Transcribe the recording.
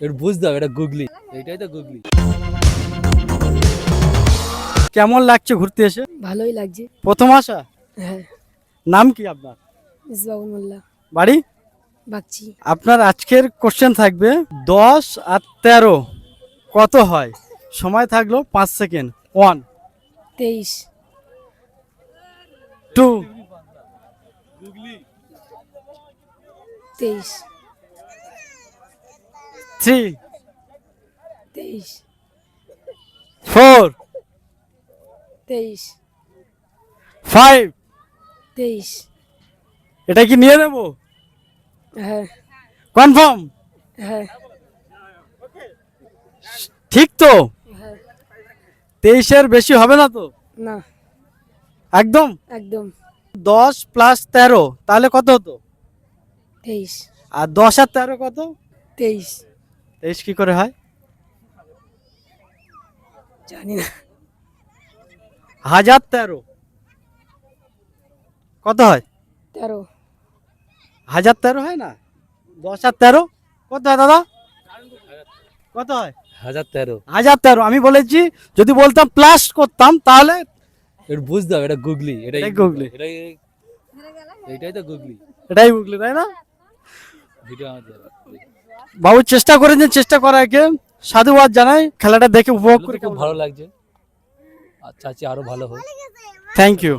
এটা বুঝতে হবে, এটা গুগলি, এটাই তো গুগলি। কেমন লাগছে ঘুরতে এসে? ভালোই লাগছে। প্রথম আসা? হ্যাঁ। নাম কি আপনার? ইসবাবুল মোল্লা। বাড়ি? বাগচি। আপনার আজকের কোশ্চেন থাকবে 10 আর 13 কত হয়? সময় থাকলো 5 সেকেন্ড। 1 23। 2 23। 3 23। 4 23। 5 23। এটা কি নিয়ে নেব? হ্যাঁ। কনফার্ম? হ্যাঁ। ঠিক তো? হ্যাঁ। 23 এর বেশি হবে না তো? না। একদম? একদম। 10 প্লাস 13 তাহলে কত হতো? 23। আর 10 আর 13 কত? 23। 23 কি করে হয়? জানি না। 1013 কত হয়? 13। 1013 হয় না? 10 আর 13 কত হয় দাদা? কত হয়? 1013। 1013। আমি বলেছি যদি বলতাম প্লাস করতাম তাহলে এটা বুঝতে হবে, এটা গুগলি, এটাই এটাই গুগলি। এটাই এটাই তো গুগলি। এটাই বুঝলি তাই না? ভিডিও আমাদের বাবু চেষ্টা করেছেন, চেষ্টা করাকে সাধুবাদ জানাই। খেলাটা দেখে উপভোগ করে খুব ভালো লাগছে। আর চাচি আরো ভালো হোক। Thank you.